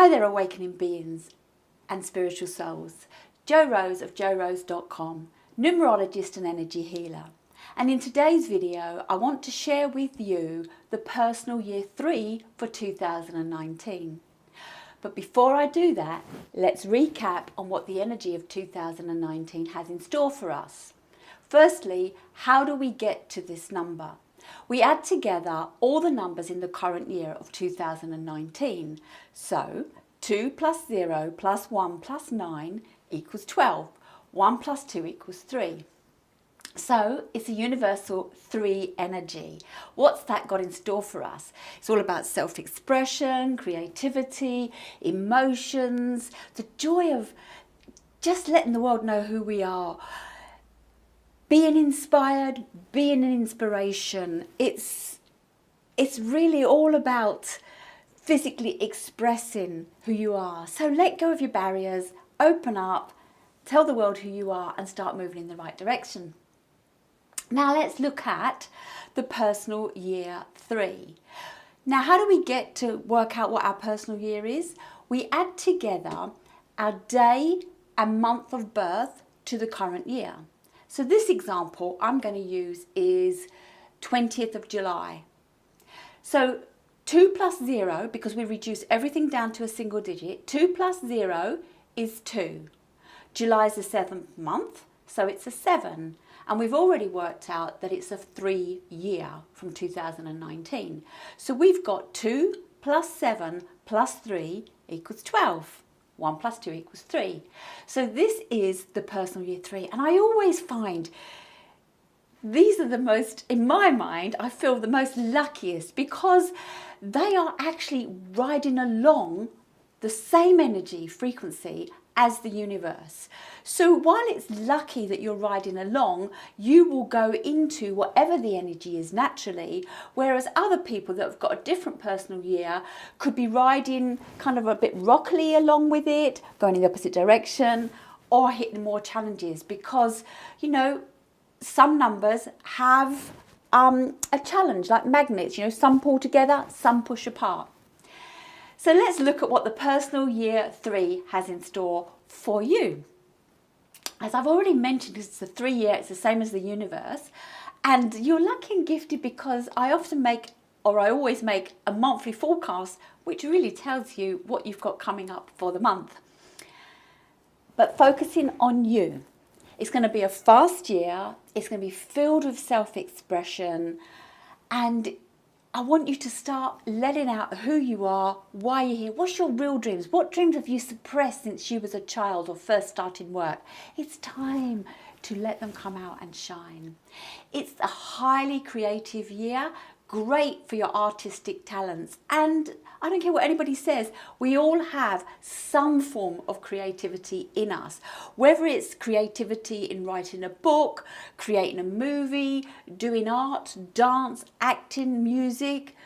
Hi there, awakening beings and spiritual souls. Jo Rose of jorose.com, numerologist and energy healer. And in today's video, I want to share with you the personal year 3 for 2019. But before I do that, let's recap on what the energy of 2019 has in store for us. Firstly, how do we get to this number? We add together all the numbers in the current year of 2019. So 2 plus 0 plus 1 plus 9 equals 12. 1 plus 2 equals 3. So it's a universal 3 energy. What's that got in store for us? It's all about self-expression, creativity, emotions, the joy of just letting the world know who we are. Being inspired, being an inspiration. It's really all about physically expressing who you are. So let go of your barriers, open up, tell the world who you are and start moving in the right direction. Now let's look at the personal year 3. Now how do we get to work out what our personal year is? We add together our day and month of birth to the current year. So this example I'm going to use is 20th of July. So 2 plus 0, because we reduce everything down to a single digit, 2 plus 0 is 2. July is the 7th month, so it's a 7. And we've already worked out that it's a 3 year from 2019. So we've got 2 plus 7 plus 3 equals 12. 1 plus 2 equals 3. So this is the personal year 3. And I always find these are the most, in my mind, I feel the most luckiest because they are actually riding along the same energy frequency as the universe. So while it's lucky that you're riding along, you will go into whatever the energy is naturally, whereas other people that have got a different personal year could be riding kind of a bit rockily along with it, going in the opposite direction, or hitting more challenges because, you know, some numbers have a challenge like magnets, you know, some pull together, some push apart. So let's look at what the personal year 3 has in store for you. As I've already mentioned, it's a 3 year, it's the same as the universe. And you're lucky and gifted because I always make a monthly forecast, which really tells you what you've got coming up for the month. But focusing on you. It's going to be a fast year. It's going to be filled with self-expression. And I want you to start letting out who you are, why you're here. What's your real dreams? What dreams have you suppressed since you was a child or first starting work? It's time to let them come out and shine. It's a highly creative year, great for your artistic talents. And I don't care what anybody says, we all have some form of creativity in us. Whether it's creativity in writing a book, creating a movie, doing art, dance, acting, music.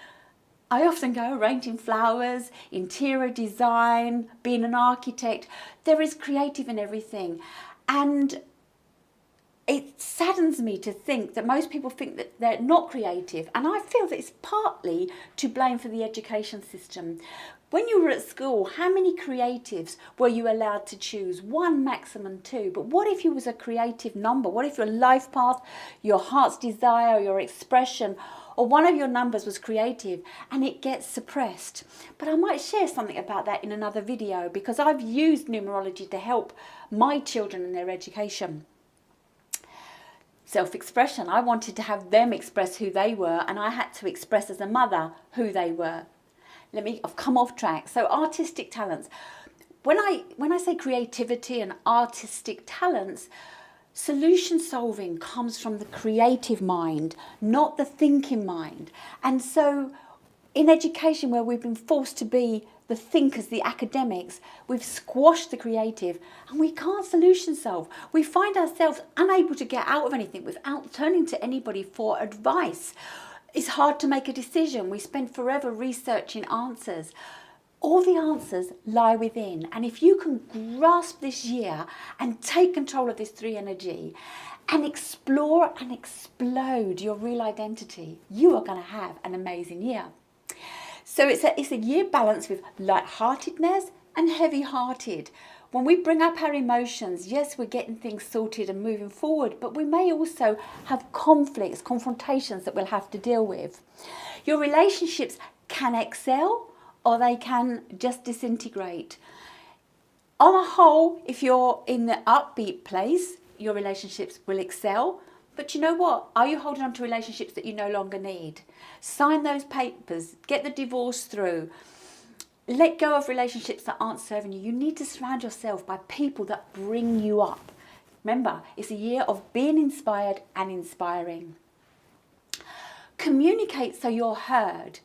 I often go arranging flowers, interior design, being an architect. There is creative in everything. And it saddens me to think that most people think that they're not creative, and I feel that it's partly to blame for the education system. When you were at school, how many creatives were you allowed to choose? 1, maximum 2. But what if you was a creative number? What if your life path, your heart's desire, your expression, or one of your numbers was creative and it gets suppressed? But I might share something about that in another video because I've used numerology to help my children in their education. Self-expression. I wanted to have them express who they were, and I had to express as a mother who they were. I've come off track. So artistic talents. When I say creativity and artistic talents, solution solving comes from the creative mind, not the thinking mind. And so in education, where we've been forced to be the thinkers, the academics, we've squashed the creative and we can't solution solve. We find ourselves unable to get out of anything without turning to anybody for advice. It's hard to make a decision. We spend forever researching answers. All the answers lie within. And if you can grasp this year and take control of this 3 energy and explore and explode your real identity, you are going to have an amazing year. So it's a year balanced with light-heartedness and heavy-hearted. When we bring up our emotions, yes, we're getting things sorted and moving forward, but we may also have conflicts, confrontations that we'll have to deal with. Your relationships can excel or they can just disintegrate. On a whole, if you're in the upbeat place, your relationships will excel. But you know what? Are you holding on to relationships that you no longer need? Sign those papers, get the divorce through. Let go of relationships that aren't serving you. You need to surround yourself by people that bring you up. Remember, it's a year of being inspired and inspiring. Communicate so you're heard.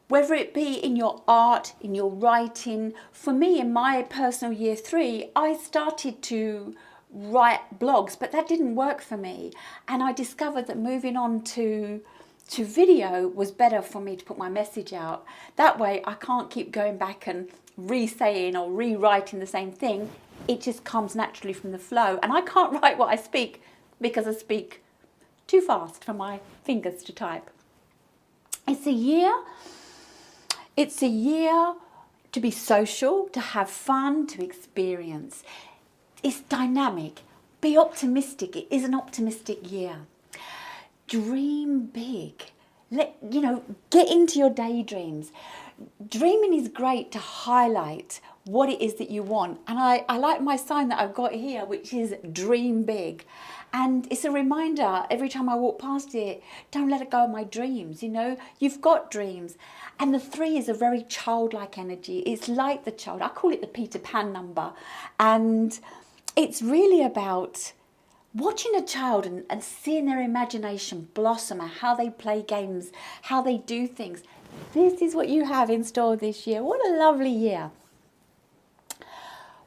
Whether it be in your art, in your writing. For me, in my personal year 3, I started to write blogs, but that didn't work for me. And I discovered that moving on to video was better for me to put my message out. That way I can't keep going back and re-saying or rewriting the same thing. It just comes naturally from the flow. And I can't write what I speak because I speak too fast for my fingers to type. It's a year to be social, to have fun, to experience. It's dynamic. Be optimistic. It is an optimistic year. Dream big. Get into your daydreams. Dreaming is great to highlight what it is that you want. And I like my sign that I've got here, which is dream big. And it's a reminder every time I walk past it, don't let it go of my dreams. You've got dreams. And the 3 is a very childlike energy. It's like the child. I call it the Peter Pan number. And it's really about watching a child and seeing their imagination blossom and how they play games, how they do things. This is what you have in store this year. What a lovely year.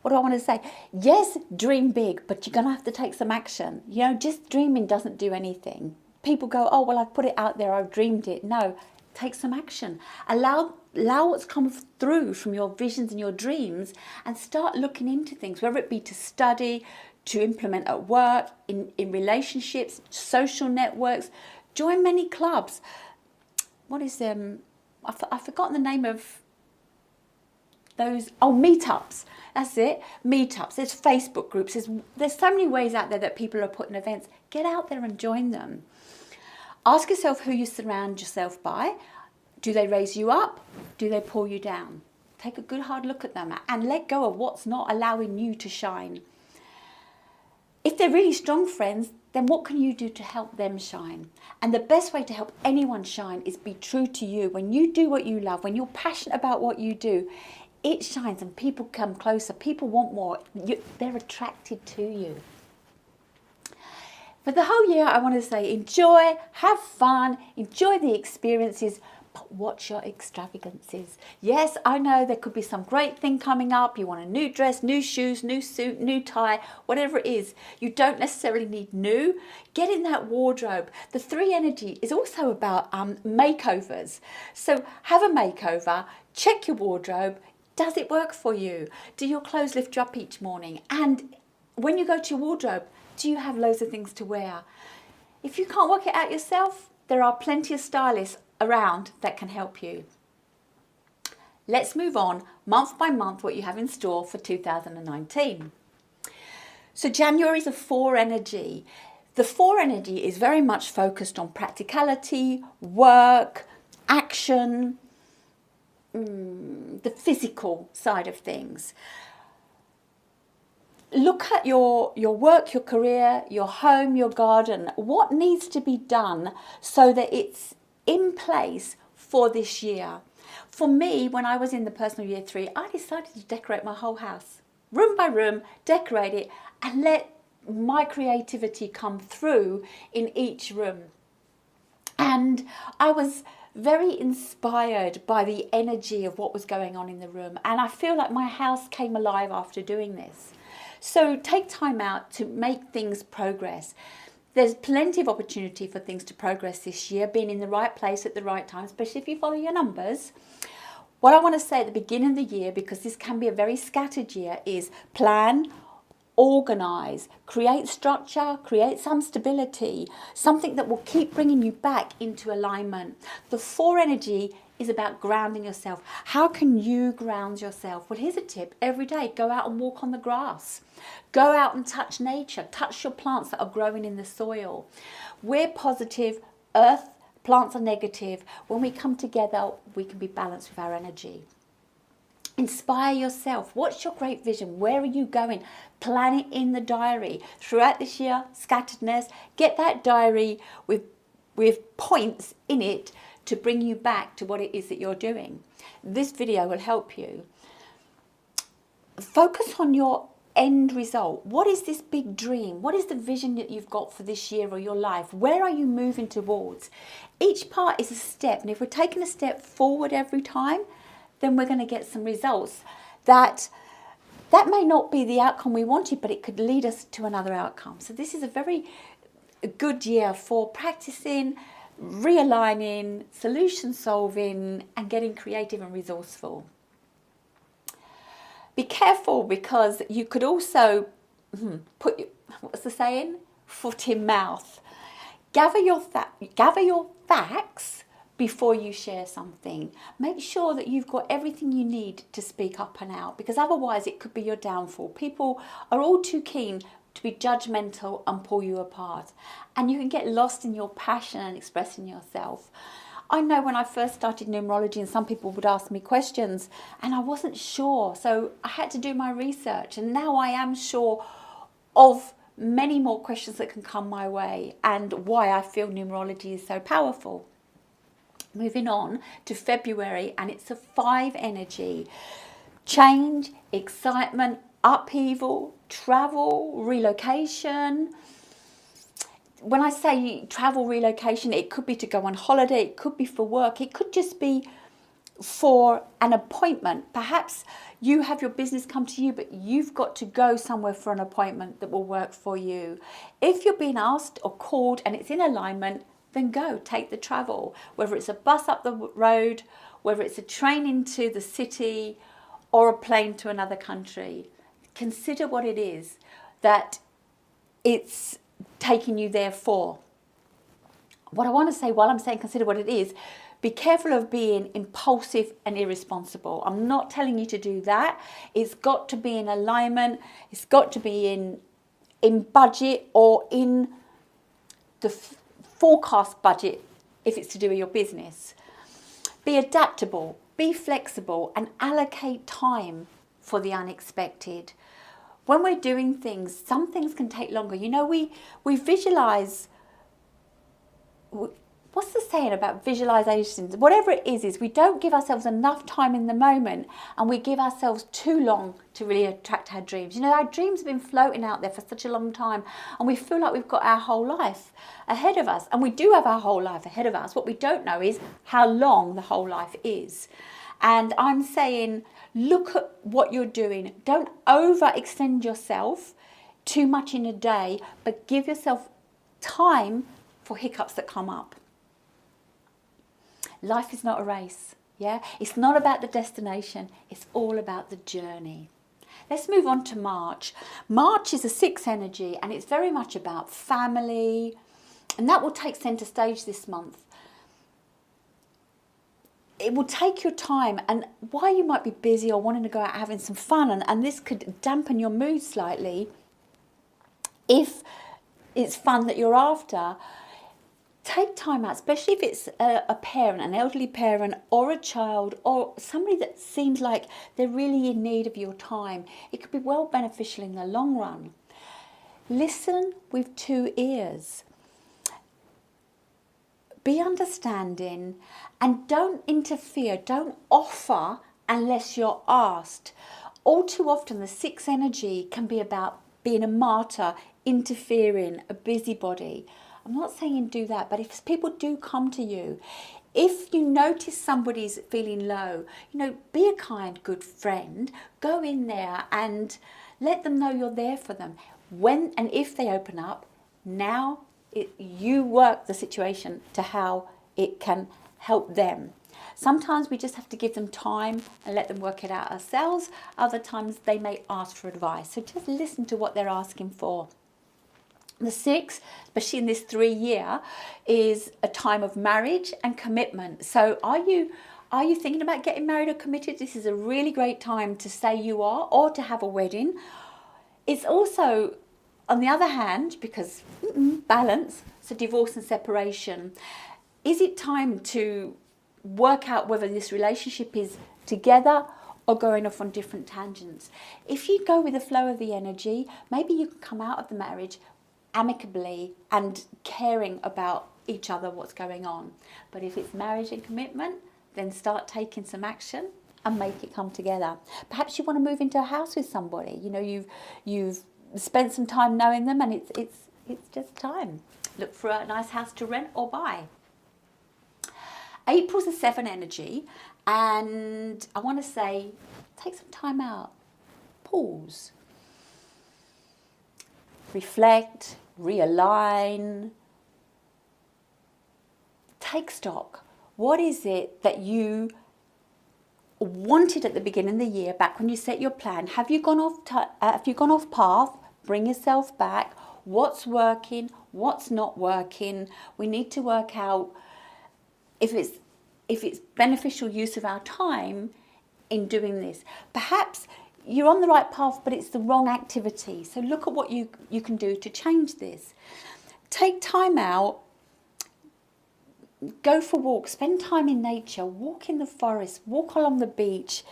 What do I want to say? Yes, dream big, but you're going to have to take some action. Just dreaming doesn't do anything. People go, oh, well, I've put it out there, I've dreamed it. No, take some action. Allow what's come through from your visions and your dreams and start looking into things, whether it be to study, to implement at work, in relationships, social networks. Join many clubs. What is I've forgotten the name of those. Oh, meetups. That's it. Meetups. There's Facebook groups. There's so many ways out there that people are putting events. Get out there and join them. Ask yourself who you surround yourself by. Do they raise you up? Do they pull you down? Take a good hard look at them and let go of what's not allowing you to shine. If they're really strong friends, then what can you do to help them shine? And the best way to help anyone shine is be true to you. When you do what you love, when you're passionate about what you do, it shines and people come closer. People want more. They're attracted to you. For the whole year, I want to say enjoy, have fun, enjoy the experiences, but watch your extravagances. Yes, I know there could be some great thing coming up. You want a new dress, new shoes, new suit, new tie, whatever it is. You don't necessarily need new. Get in that wardrobe. The 3 energy is also about makeovers. So have a makeover, check your wardrobe. Does it work for you? Do your clothes lift you up each morning? And when you go to your wardrobe, do you have loads of things to wear? If you can't work it out yourself, there are plenty of stylists around that can help you. Let's move on month by month what you have in store for 2019. So January is a 4 energy. The 4 energy is very much focused on practicality, work, action, the physical side of things. Look at your work, your career, your home, your garden. What needs to be done so that it's in place for this year? For me, when I was in the personal year 3, I decided to decorate my whole house. Room by room, decorate it and let my creativity come through in each room. And I was very inspired by the energy of what was going on in the room. And I feel like my house came alive after doing this. So take time out to make things progress. There's plenty of opportunity for things to progress this year, being in the right place at the right time, especially if you follow your numbers. What I want to say at the beginning of the year, because this can be a very scattered year, is plan, organise, create structure, create some stability, something that will keep bringing you back into alignment. The 4 energy is about grounding yourself. How can you ground yourself? Well, here's a tip. Every day, go out and walk on the grass. Go out and touch nature. Touch your plants that are growing in the soil. We're positive. Earth, plants are negative. When we come together, we can be balanced with our energy. Inspire yourself. What's your great vision? Where are you going? Plan it in the diary. Throughout this year, scatteredness, get that diary with points in it to bring you back to what it is that you're doing. This video will help you. Focus on your end result. What is this big dream? What is the vision that you've got for this year or your life? Where are you moving towards? Each part is a step, and if we're taking a step forward every time, then we're going to get some results that may not be the outcome we wanted, but it could lead us to another outcome. So this is a very good year for practicing, realigning, solution solving, and getting creative and resourceful. Be careful, because you could also put your, what's the saying? Foot in mouth. Gather your facts before you share something. Make sure that you've got everything you need to speak up and out, because otherwise it could be your downfall. People are all too keen to be judgmental and pull you apart, and you can get lost in your passion and expressing yourself. I know when I first started numerology, and some people would ask me questions and I wasn't sure, so I had to do my research, and now I am sure of many more questions that can come my way and why I feel numerology is so powerful. Moving on to February, and it's a 5 energy. Change, excitement, upheaval, travel, relocation. When I say travel, relocation, it could be to go on holiday, it could be for work, it could just be for an appointment. Perhaps you have your business come to you, but you've got to go somewhere for an appointment that will work for you. If you're being asked or called and it's in alignment, then go, take the travel. Whether it's a bus up the road, whether it's a train into the city, or a plane to another country. Consider what it is that it's taking you there for. What I want to say while I'm saying consider what it is, be careful of being impulsive and irresponsible. I'm not telling you to do that. It's got to be in alignment. It's got to be in budget, or in the forecast budget if it's to do with your business. Be adaptable, be flexible, and allocate time for the unexpected. When we're doing things, some things can take longer. You know, we visualize. What's the saying about visualizations? Whatever it is we don't give ourselves enough time in the moment, and we give ourselves too long to really attract our dreams. You know, our dreams have been floating out there for such a long time, and we feel like we've got our whole life ahead of us. And we do have our whole life ahead of us. What we don't know is how long the whole life is. And I'm saying, look at what you're doing. Don't overextend yourself too much in a day, but give yourself time for hiccups that come up. Life is not a race, yeah? It's not about the destination, it's all about the journey. Let's move on to March. March is a 6 energy, and it's very much about family, and that will take centre stage this month. It will take your time, and while you might be busy or wanting to go out having some fun, and this could dampen your mood slightly, if it's fun that you're after, take time out, especially if it's a parent, an elderly parent, or a child, or somebody that seems like they're really in need of your time. It could be well beneficial in the long run. Listen with 2 ears. Be understanding, and don't interfere. Don't offer unless you're asked. All too often, the 6 energy can be about being a martyr, interfering, a busybody. I'm not saying do that, but if people do come to you, if you notice somebody's feeling low, you know, be a kind, good friend. Go in there and let them know you're there for them. When and if they open up, now you work the situation to how it can help them. Sometimes we just have to give them time and let them work it out ourselves. Other times they may ask for advice. So just listen to what they're asking for. The 6, especially in this 3 year, is a time of marriage and commitment. So are you Are you thinking about getting married or committed? This is a really great time to say you are, or to have a wedding. It's also, on the other hand, because balance, so divorce and separation, is it time to work out whether this relationship is together or going off on different tangents? If you go with the flow of the energy, maybe you can come out of the marriage amicably and caring about each other, what's going on. But if it's marriage and commitment, then start taking some action and make it come together. Perhaps you want to move into a house with somebody. You know, you've spent some time knowing them, and it's just time. Look for a nice house to rent or buy. April's a 7 energy, and I want to say, take some time out, pause, reflect, realign, take stock. What is it that you wanted at the beginning of the year, back when you set your plan? Have you gone off path? Bring yourself back. What's working? What's not working? We need to work out if it's beneficial use of our time in doing this. Perhaps you're on the right path, but it's the wrong activity. So look at what you can do to change this. Take time out, go for walks, spend time in nature, walk in the forest, walk along the beach.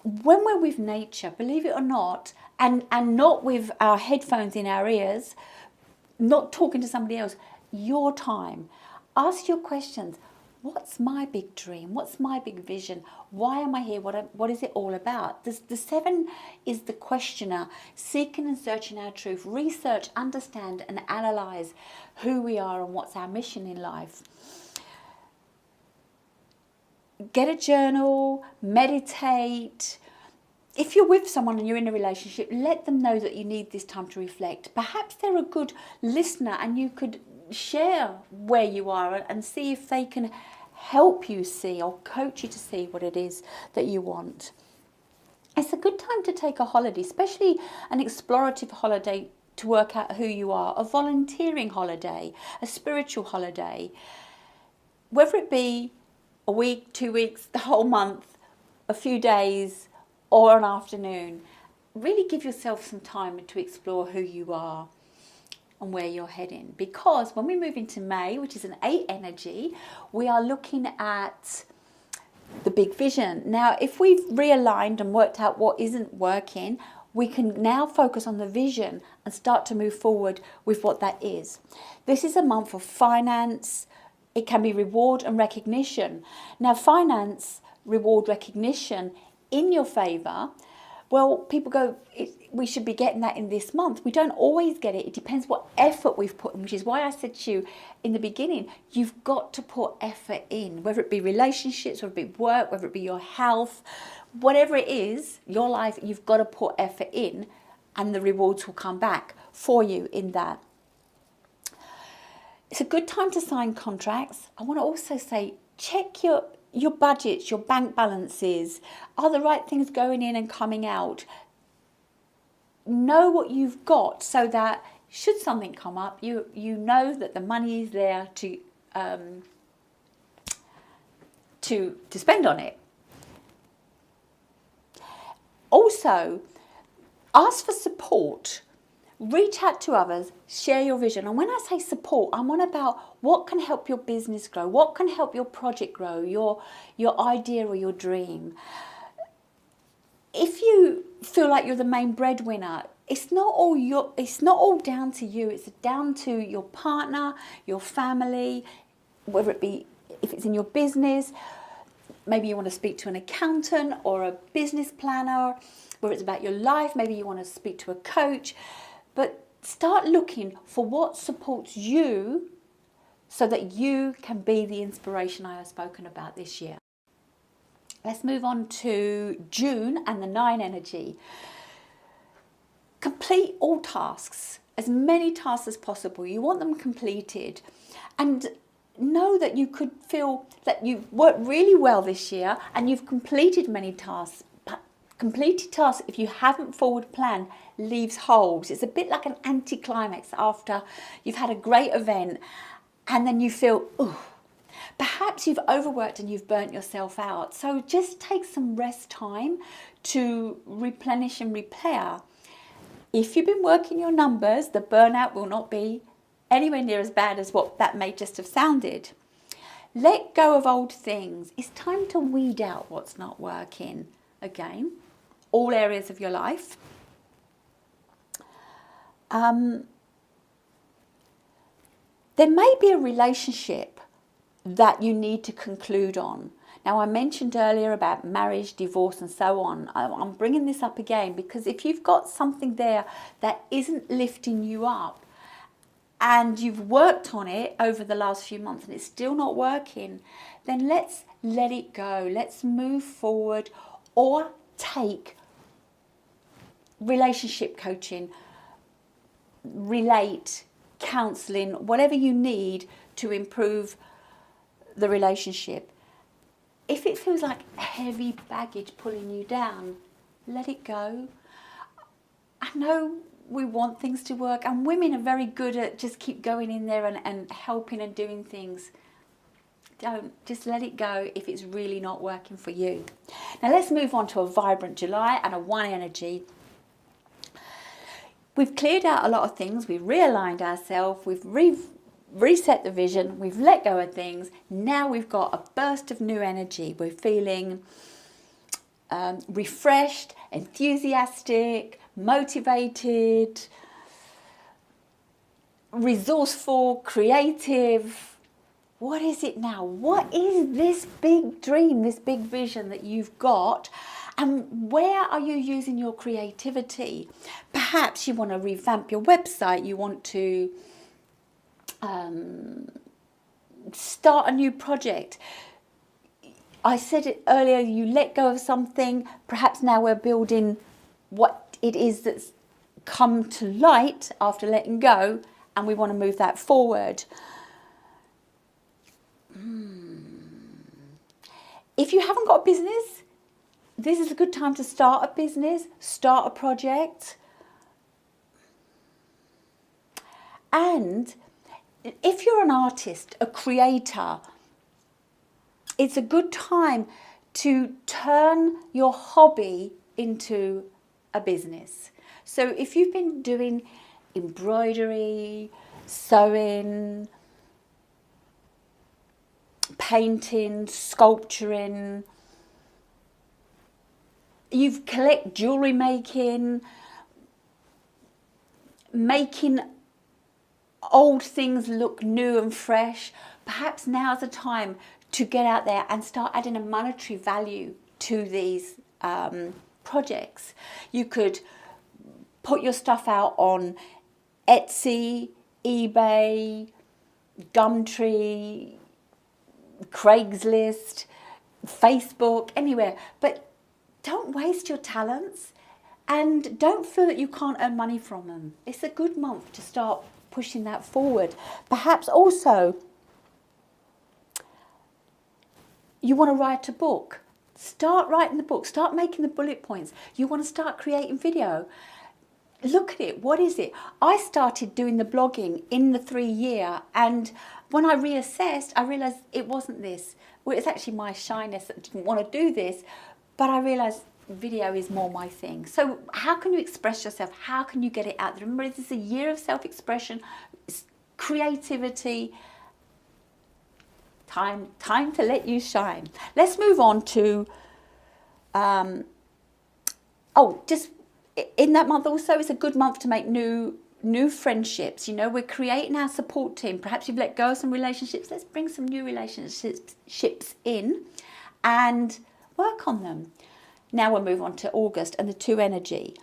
When we're with nature, believe it or not, and not with our headphones in our ears, not talking to somebody else, your time. Ask your questions. What's my big dream? What's my big vision? Why am I here? What is it all about? The 7 is the questioner, seeking and searching our truth. Research, understand and analyse who we are and what's our mission in life. Get a journal, meditate. If you're with someone and you're in a relationship, let them know that you need this time to reflect. Perhaps they're a good listener and you could share where you are and see if they can help you see or coach you to see what it is that you want. It's a good time to take a holiday, especially an explorative holiday, to work out who you are, a volunteering holiday, a spiritual holiday, whether it be a week, 2 weeks, the whole month, a few days or an afternoon. Really give yourself some time to explore who you are and where you're heading, because when we move into May, which is an 8 energy, we are looking at the big vision. Now, if we've realigned and worked out what isn't working, we can now focus on the vision and start to move forward with what that is. This is a month of finance. It can be reward and recognition. Now, finance, reward, recognition in your favour. Well, people go, we should be getting that in this month. We don't always get it. It depends what effort we've put in, which is why I said to you in the beginning, you've got to put effort in, whether it be relationships, whether it be work, whether it be your health, whatever it is, your life, you've got to put effort in and the rewards will come back for you in that. It's a good time to sign contracts. I want to also say, check your budgets, your bank balances. Are the right things going in and coming out? Know what you've got so that should something come up, you know that the money is there to spend on it. Also, ask for support. Reach out to others, share your vision. And when I say support, I'm on about what can help your business grow, what can help your project grow, your idea or your dream. If you feel like you're the main breadwinner, it's not all down to you. It's down to your partner, your family, whether it be if it's in your business. Maybe you want to speak to an accountant or a business planner, whether it's about your life. Maybe you want to speak to a coach. But start looking for what supports you so that you can be the inspiration I have spoken about this year. Let's move on to June and the 9 energy. Complete all tasks, as many tasks as possible. You want them completed. And know that you could feel that you've worked really well this year and you've completed many tasks. But completed tasks, if you haven't forward planned, leaves holes. It's a bit like an anticlimax after you've had a great event and then you feel, ooh. Perhaps you've overworked and you've burnt yourself out. So just take some rest time to replenish and repair. If you've been working your numbers, the burnout will not be anywhere near as bad as what that may just have sounded. Let go of old things. It's time to weed out what's not working. Again, all areas of your life. There may be a relationship that you need to conclude on. Now, I mentioned earlier about marriage, divorce, and so on. I'm bringing this up again because if you've got something there that isn't lifting you up and you've worked on it over the last few months and it's still not working, then let's let it go. Let's move forward or take relationship coaching, relate, counselling, whatever you need to improve the relationship. If it feels like heavy baggage pulling you down, let it go. I know we want things to work, and women are very good at just keep going in there and helping and doing things. Don't, just let it go if it's really not working for you. Now let's move on to a vibrant July and a 1 energy. We've cleared out a lot of things, we've realigned ourselves, we've reset the vision, we've let go of things. Now we've got a burst of new energy. We're feeling refreshed, enthusiastic, motivated, resourceful, creative. What is it now? What is this big dream, this big vision that you've got? And where are you using your creativity? Perhaps you want to revamp your website. You want to start a new project. I said it earlier, you let go of something. Perhaps now we're building what it is that's come to light after letting go, and we want to move that forward. If you haven't got a business, this is a good time to start a business, start a project. And if you're an artist, a creator, it's a good time to turn your hobby into a business. So if you've been doing embroidery, sewing, painting, sculpturing, you've collect jewelry making old things look new and fresh, perhaps now's the time to get out there and start adding a monetary value to these projects. You could put your stuff out on Etsy, eBay, Gumtree, Craigslist, Facebook, anywhere. But don't waste your talents and don't feel that you can't earn money from them. It's a good month to start pushing that forward. Perhaps also you want to write a book. Start writing the book. Start making the bullet points. You want to start creating video. Look at it. What is it? I started doing the blogging in the 3 year, and when I reassessed, I realised it wasn't this. Well, it's actually my shyness that didn't want to do this, but I realised video is more my thing. So how can you express yourself? How can you get it out there? Remember, this is a year of self-expression, creativity, time to let you shine. Let's move on to, just in that month also, it's a good month to make new friendships. You know, we're creating our support team. Perhaps you've let go of some relationships. Let's bring some new relationships in and work on them. Now we'll move on to August and the 2 energy.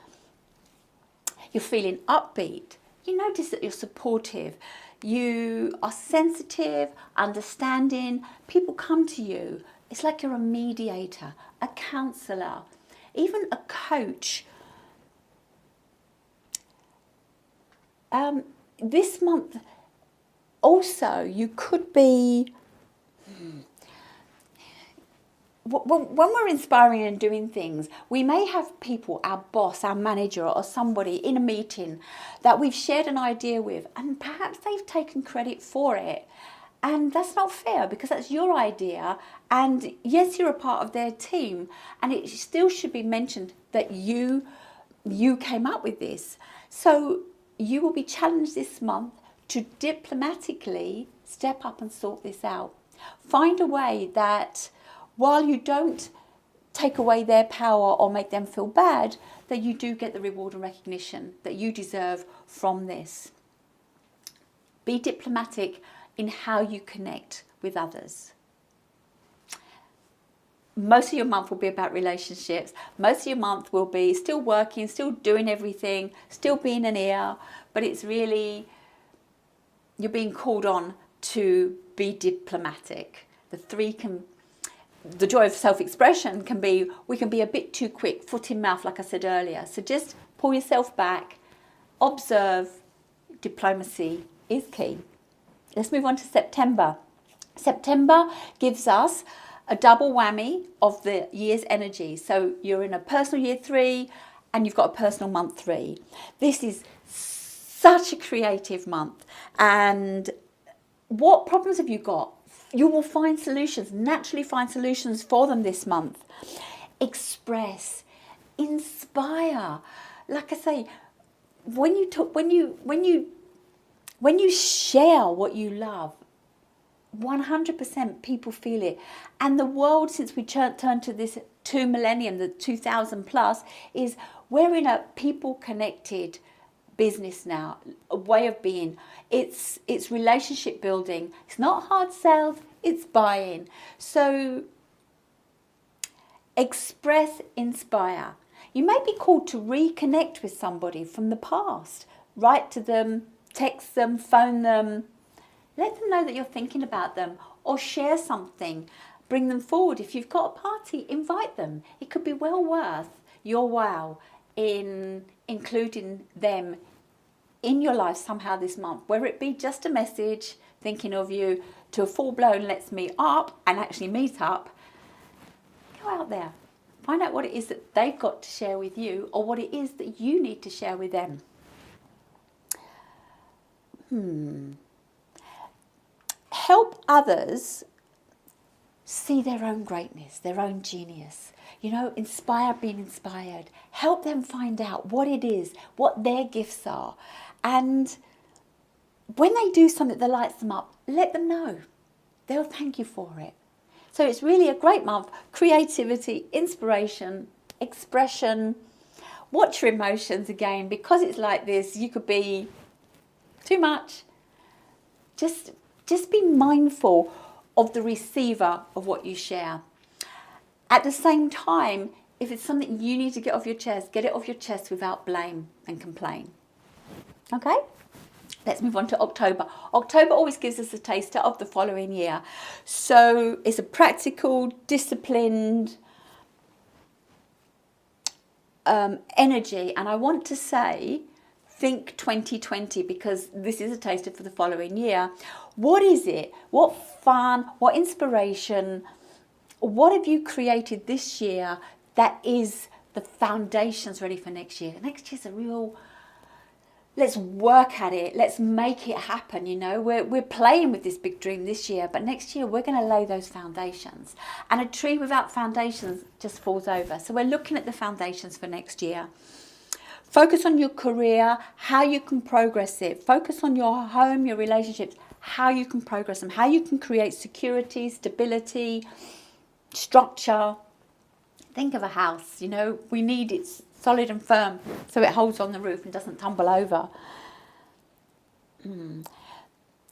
You're feeling upbeat. You notice that you're supportive. You are sensitive, understanding. People come to you. It's like you're a mediator, a counsellor, even a coach. This month also you could be, when we're inspiring and doing things, we may have people, our boss, our manager or somebody in a meeting that we've shared an idea with, and perhaps they've taken credit for it And that's not fair, because that's your idea. And yes, you're a part of their team. And it still should be mentioned that you came up with this. So you will be challenged this month to diplomatically step up and sort this out. Find a way that while you don't take away their power or make them feel bad, that you do get the reward and recognition that you deserve from this. Be diplomatic in how you connect with others. Most of your month will be about relationships. Most of your month will be still working, still doing everything, still being an ear, but it's really, you're being called on to be diplomatic. The joy of self-expression can be, we can be a bit too quick, foot in mouth, like I said earlier. So just pull yourself back, observe. Diplomacy is key. Let's move on to September. September gives us a double whammy of the year's energy. So you're in a personal year 3 and you've got a personal month 3. This is such a creative month. And what problems have you got? You will find solutions, naturally find solutions for them this month. Express, inspire. Like I say, when you share what you love, 100% people feel it. And the world, since we turned to this 2 millennium, the 2000 plus, is we're in a people connected business now, a way of being. It's relationship building. It's not hard sales, it's buying. So express, inspire. You may be called to reconnect with somebody from the past. Write to them, text them, phone them. Let them know that you're thinking about them, or share something. Bring them forward. If you've got a party, invite them. It could be well worth your wow in including them in your life somehow this month, whether it be just a message thinking of you, to a full-blown let's meet up and actually meet up. Go out there. Find out what it is that they've got to share with you, or what it is that you need to share with them. Help others see their own greatness, their own genius. You know, inspire being inspired. Help them find out what it is, what their gifts are. And when they do something that lights them up, let them know. They'll thank you for it. So it's really a great month. Creativity, inspiration, expression. Watch your emotions again, because it's like this. You could be too much. Just be mindful of the receiver of what you share. At the same time, if it's something you need to get off your chest, get it off your chest without blame and complain. Okay? Let's move on to October. October always gives us a taster of the following year. So it's a practical, disciplined energy. And I want to say, think 2020, because this is a taster for the following year. What is it? What fun, what inspiration, what have you created this year that is the foundations ready for next year? Next year's a real, let's work at it, let's make it happen. You know, we're playing with this big dream this year, but next year we're going to lay those foundations. And a tree without foundations just falls over. So we're looking at the foundations for next year. Focus on your career, how you can progress it. Focus on your home, your relationships, how you can progress them, how you can create security, stability, structure. Think of a house, you know, we need it solid and firm so it holds on the roof and doesn't tumble over.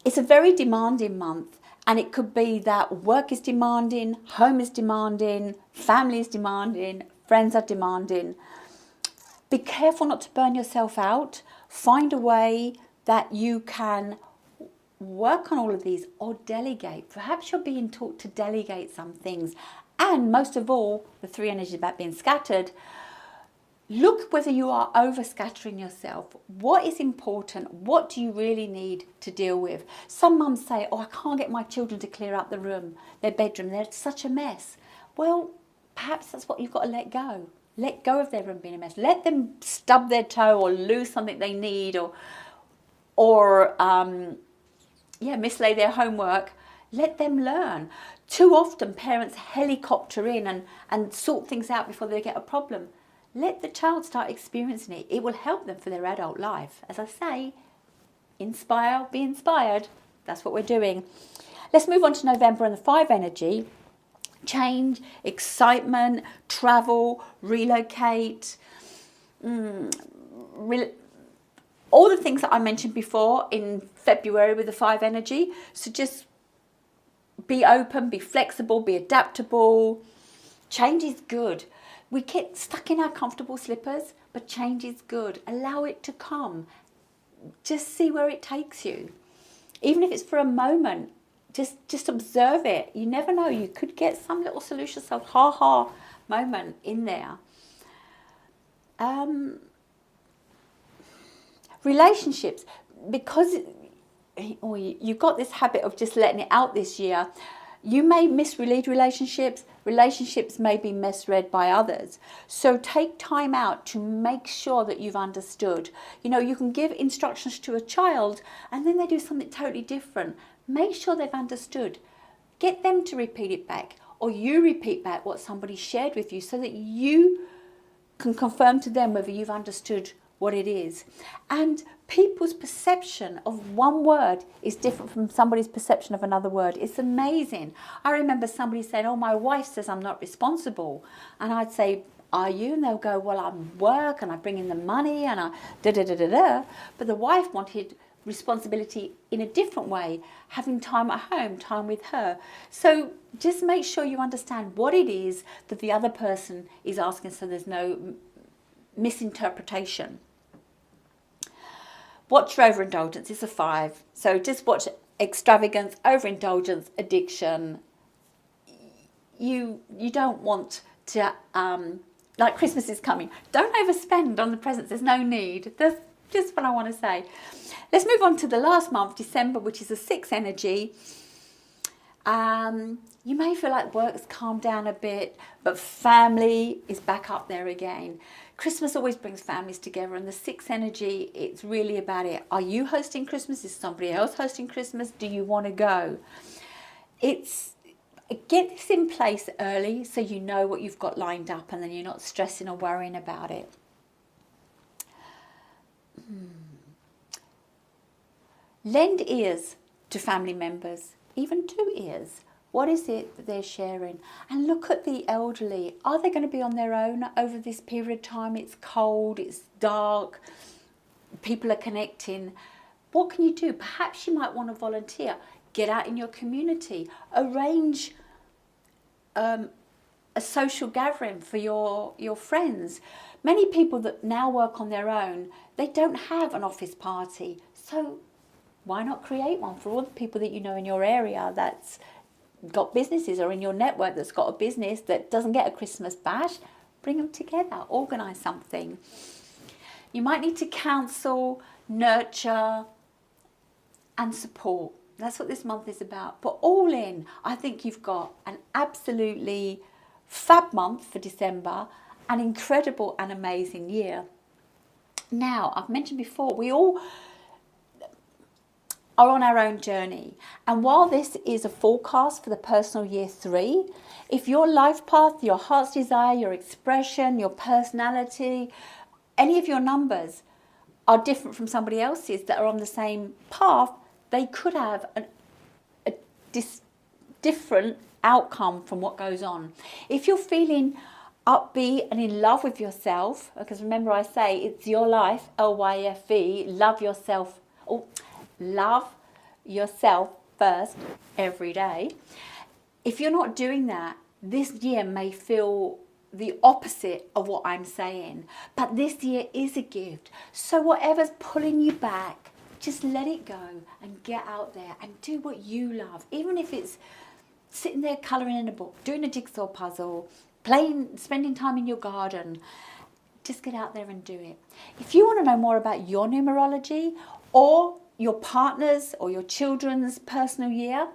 It's a very demanding month, and it could be that work is demanding, home is demanding, family is demanding, friends are demanding. Be careful not to burn yourself out. Find a way that you can work on all of these, or delegate. Perhaps you're being taught to delegate some things. And most of all, the 3 energies about being scattered. Look whether you are over-scattering yourself. What is important? What do you really need to deal with? Some mums say, oh, I can't get my children to clear up the room, their bedroom. They're such a mess. Well, perhaps that's what you've got to let go. Let go of their room being a mess. Let them stub their toe or lose something they need, or mislay their homework. Let them learn. Too often parents helicopter in and sort things out before they get a problem. Let the child start experiencing it. It will help them for their adult life. As I say, inspire, be inspired. That's what we're doing. Let's move on to November and the 5 energy. Change, excitement, travel, relocate, all the things that I mentioned before in February with the 5 energy. So just be open, be flexible, be adaptable. Change is good. We get stuck in our comfortable slippers, but change is good. Allow it to come. Just see where it takes you. Even if it's for a moment, just observe it. You never know. You could get some little solution, some ha-ha moment in there. Relationships, because you've got this habit of just letting it out this year, you may misread relationships. Relationships may be misread by others. So take time out to make sure that you've understood. You know, you can give instructions to a child and then they do something totally different. Make sure they've understood. Get them to repeat it back, or you repeat back what somebody shared with you so that you can confirm to them whether you've understood what it is. And people's perception of one word is different from somebody's perception of another word. It's amazing. I remember somebody saying, oh, my wife says I'm not responsible. And I'd say, are you? And they'll go, well, I'm work and I bring in the money and I da-da-da-da-da. But the wife wanted responsibility in a different way, having time at home, time with her. So just make sure you understand what it is that the other person is asking so there's no misinterpretation. Watch your overindulgence. It's a 5. So just watch extravagance, overindulgence, addiction. You don't want to, like Christmas is coming. Don't overspend on the presents. There's no need. That's just what I want to say. Let's move on to the last month, December, which is a 6 energy. You may feel like work's calmed down a bit, but family is back up there again. Christmas always brings families together, and the 6 energy, it's really about it. Are you hosting Christmas? Is somebody else hosting Christmas? Do you want to go? Get this in place early so you know what you've got lined up and then you're not stressing or worrying about it. Lend ears to family members, even 2 ears. What is it that they're sharing? And look at the elderly. Are they going to be on their own over this period of time? It's cold, it's dark, people are connecting. What can you do? Perhaps you might want to volunteer. Get out in your community. Arrange a social gathering for your friends. Many people that now work on their own, they don't have an office party. So why not create one for all the people that you know in your area that's got businesses, or in your network that's got a business that doesn't get a Christmas bash? Bring them together, organise something. You might need to counsel, nurture and support. That's what this month is about. But all in, I think you've got an absolutely fab month for December, an incredible and amazing year. Now, I've mentioned before, we all are on our own journey. And while this is a forecast for the personal year 3, if your life path, your heart's desire, your expression, your personality, any of your numbers are different from somebody else's that are on the same path, they could have a different outcome from what goes on. If you're feeling upbeat and in love with yourself, because remember I say it's your life, LYFE, love yourself. Love yourself first every day. If you're not doing that, this year may feel the opposite of what I'm saying. But this year is a gift. So whatever's pulling you back, just let it go and get out there and do what you love. Even if it's sitting there colouring in a book, doing a jigsaw puzzle, playing, spending time in your garden. Just get out there and do it. If you want to know more about your numerology or your partner's or your children's personal year,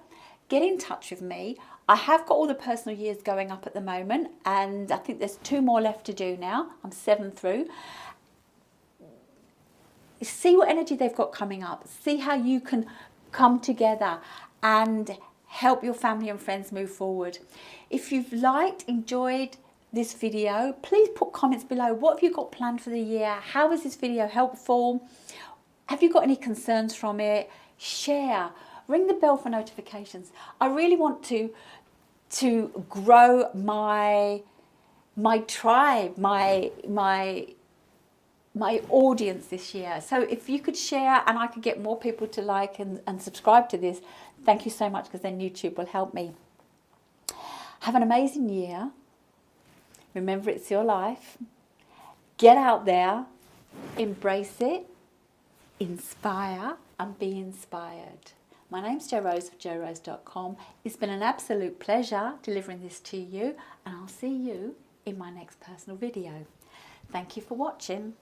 get in touch with me. I have got all the personal years going up at the moment, and I think there's 2 more left to do now. I'm 7 through. See what energy they've got coming up. See how you can come together and help your family and friends move forward. If you've enjoyed this video, please put comments below. What have you got planned for the year? How was this video helpful? Have you got any concerns from it? Share. Ring the bell for notifications. I really want to grow my tribe, my audience this year. So if you could share and I could get more people to like and subscribe to this, thank you so much, because then YouTube will help me. Have an amazing year. Remember, it's your life. Get out there, embrace it, inspire and be inspired. My name's Jo Rose of jorose.com. It's been an absolute pleasure delivering this to you, and I'll see you in my next personal video. Thank you for watching.